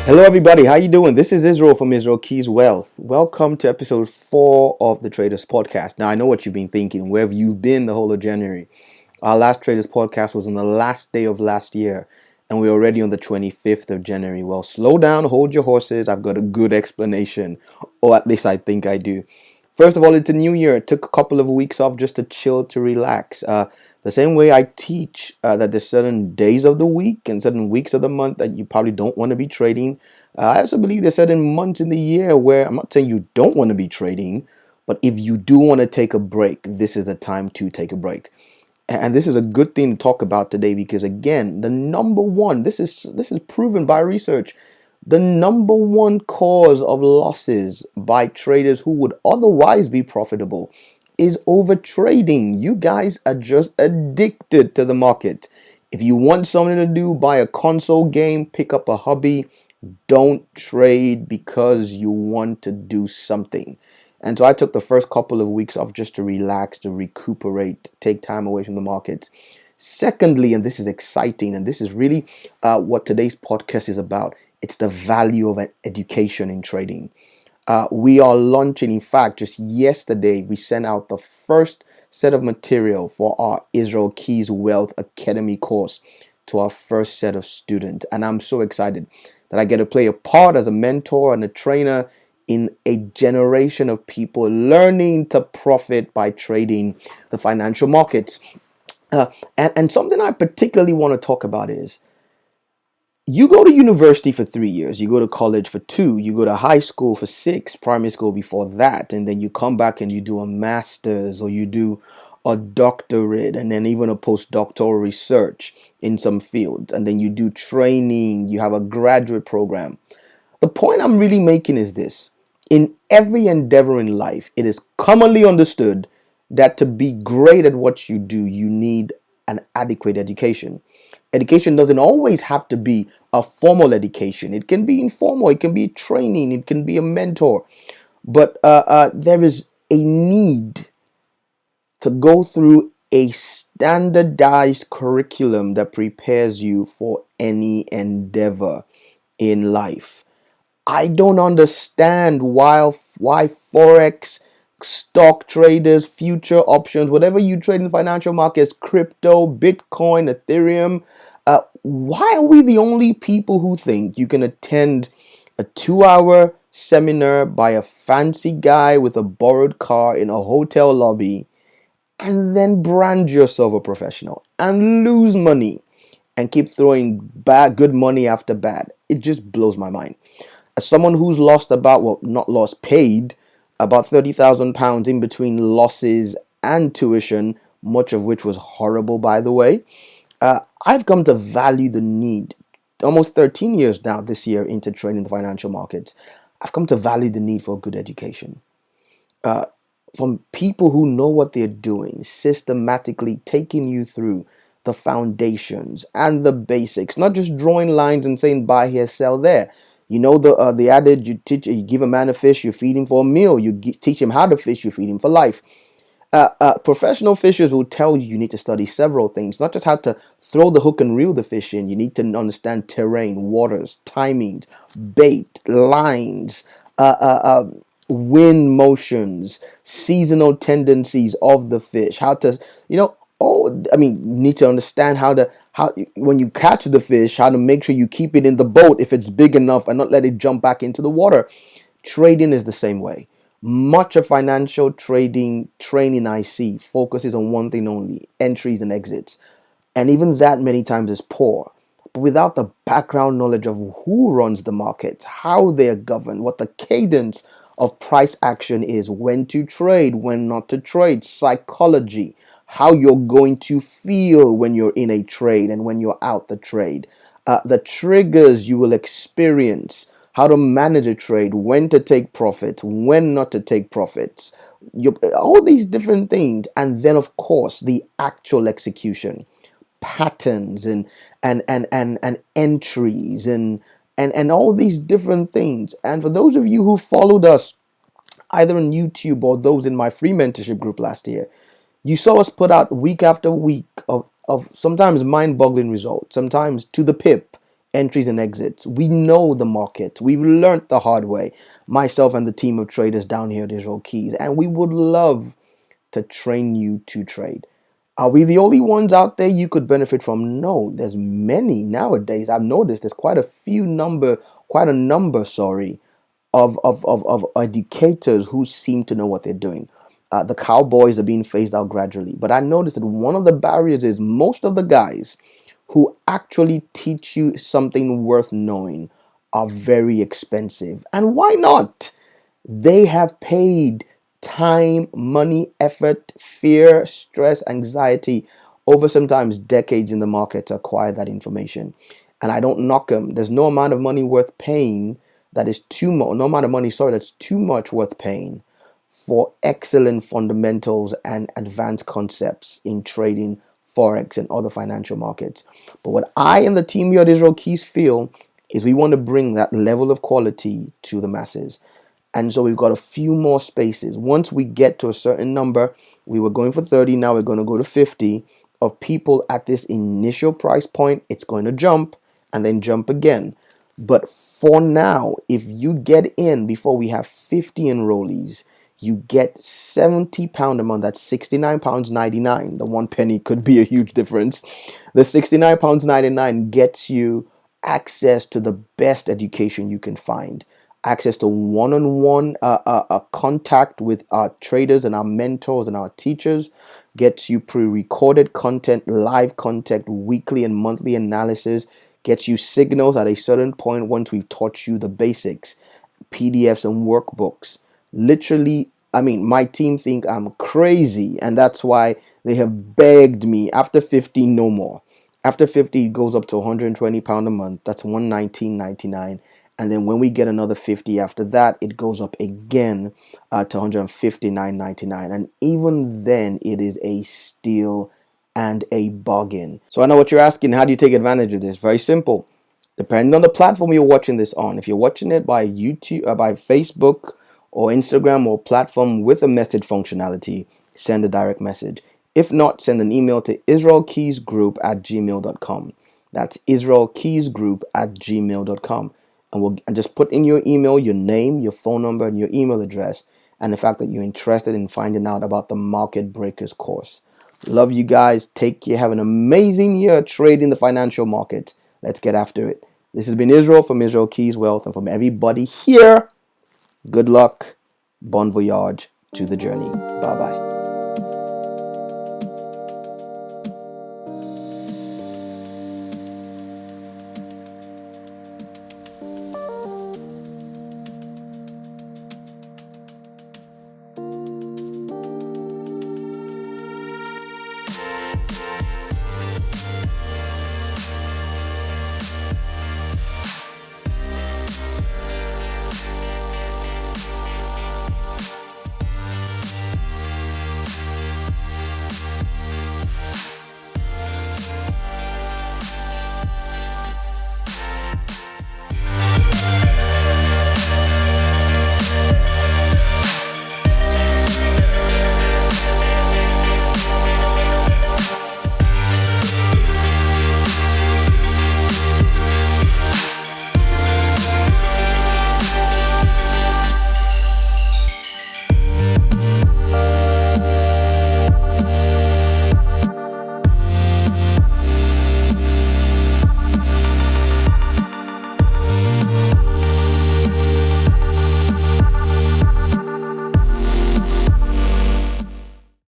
Hello everybody, how you doing? This is Israel from Israel Keys Wealth. Welcome to episode 4 of the Traders Podcast. Now I know what you've been thinking. Where have you been the whole of January? Our last Traders Podcast was on the last day of last year, and we're already on the 25th of January. Well, slow down, hold your horses. I've got a good explanation, or at least I think I do. First of all, it's a new year. It took a couple of weeks off just to chill, to relax. The same way I teach that there's certain days of the week and certain weeks of the month that you probably don't want to be trading. I also believe there's certain months in the year where I'm not saying you don't want to be trading, but if you do want to take a break, this is the time to take a break. And this is a good thing to talk about today because again, the number one, this is proven by research. The number one cause of losses by traders who would otherwise be profitable is over trading. You guys are just addicted to the market. If you want something to do, buy a console game, pick up a hobby. Don't trade because you want to do something. And so I took the first couple of weeks off just to relax, to recuperate, take time away from the markets. Secondly, and this is exciting, and this is really what today's podcast is about, it's the value of education in trading. We are launching, in fact, just yesterday, we sent out the first set of material for our Israel Keys Wealth Academy course to our first set of students. And I'm so excited that I get to play a part as a mentor and a trainer in a generation of people learning to profit by trading the financial markets. And something I particularly want to talk about is you go to university for 3 years, you go to college for 2, you go to high school for 6, primary school before that, and then you come back and you do a master's or you do a doctorate and then even a postdoctoral research in some fields, and then you do training, you have a graduate program. The point I'm really making is this. In every endeavor in life, it is commonly understood that to be great at what you do, you need an adequate education. Education doesn't always have to be a formal education. It can be informal, it can be training, it can be a mentor. But there is a need to go through a standardized curriculum that prepares you for any endeavor in life. I don't understand why Forex, stock traders, future options, whatever you trade in financial markets, crypto, Bitcoin, Ethereum, why are we the only people who think you can attend a 2-hour seminar by a fancy guy with a borrowed car in a hotel lobby and then brand yourself a professional and lose money and keep throwing good money after bad? It just blows my mind. As someone who's lost not lost, paid about £30,000 in between losses and tuition, much of which was horrible, by the way, I've come to value the need. Almost 13 years now, this year, into trading the financial markets, I've come to value the need for good education. From people who know what they're doing, systematically taking you through the foundations and the basics, not just drawing lines and saying buy here, sell there. You know the adage: you give a man a fish, you feed him for a meal. Teach him how to fish, you feed him for life. Professional fishers will tell you need to study several things, not just how to throw the hook and reel the fish in. You need to understand terrain, waters, timings, bait, lines, wind motions, seasonal tendencies of the fish. How to, need to understand how when you catch the fish, how to make sure you keep it in the boat if it's big enough and not let it jump back into the water. Trading is the same way. Much of financial trading training I see focuses on one thing only: entries and exits. And even that many times is poor. But without the background knowledge of who runs the markets, how they're governed, what the cadence of price action is, when to trade, when not to trade, psychology, how you're going to feel when you're in a trade and when you're out the trade, the triggers you will experience, how to manage a trade, when to take profits, when not to take profits, all these different things. And then, of course, the actual execution, patterns and entries and all these different things. And for those of you who followed us either on YouTube or those in my free mentorship group last year, you saw us put out week after week of sometimes mind-boggling results, sometimes to the pip, entries and exits. We know the market. We've learned the hard way, myself and the team of traders down here at Israel Keys, and we would love to train you to trade. Are we the only ones out there you could benefit from? No, there's many nowadays. I've noticed there's quite a number, sorry, of educators who seem to know what they're doing. The cowboys are being phased out gradually. But I noticed that one of the barriers is most of the guys who actually teach you something worth knowing are very expensive. And why not? They have paid time, money, effort, fear, stress, anxiety over sometimes decades in the market to acquire that information. And I don't knock them. There's no amount of money worth paying that is too much, no amount of money, sorry, that's too much worth paying for excellent fundamentals and advanced concepts in trading, Forex, and other financial markets. But what I and the team here at Israel Keys feel is we want to bring that level of quality to the masses. And so we've got a few more spaces. Once we get to a certain number, we were going for 30, now we're going to go to 50 of people at this initial price point. It's going to jump and then jump again. But for now, if you get in before we have 50 enrollees, you get £70 a month. That's £69.99. The 1 penny could be a huge difference. The £69.99 gets you access to the best education you can find, access to one-on-one contact with our traders and our mentors and our teachers, gets you pre-recorded content, live content, weekly and monthly analysis, gets you signals at a certain point once we've taught you the basics, PDFs and workbooks. Literally, I mean, my team think I'm crazy, and that's why they have begged me after 50, no more. After 50, it goes up to £120 a month. That's $119.99. And then when we get another 50 after that, it goes up again to $159.99. And even then, it is a steal and a bargain. So I know what you're asking. How do you take advantage of this? Very simple. Depending on the platform you're watching this on, if you're watching it by YouTube, by Facebook or Instagram or platform with a message functionality, send a direct message. If not, send an email to israelkeysgroup@gmail.com. That's israelkeysgroup@gmail.com. And just put in your email, your name, your phone number, and your email address, and the fact that you're interested in finding out about the Market Breakers course. Love you guys. Take care. Have an amazing year trading the financial market. Let's get after it. This has been Israel from Israel Keys Wealth, and from everybody here, good luck, bon voyage to the journey. Bye bye.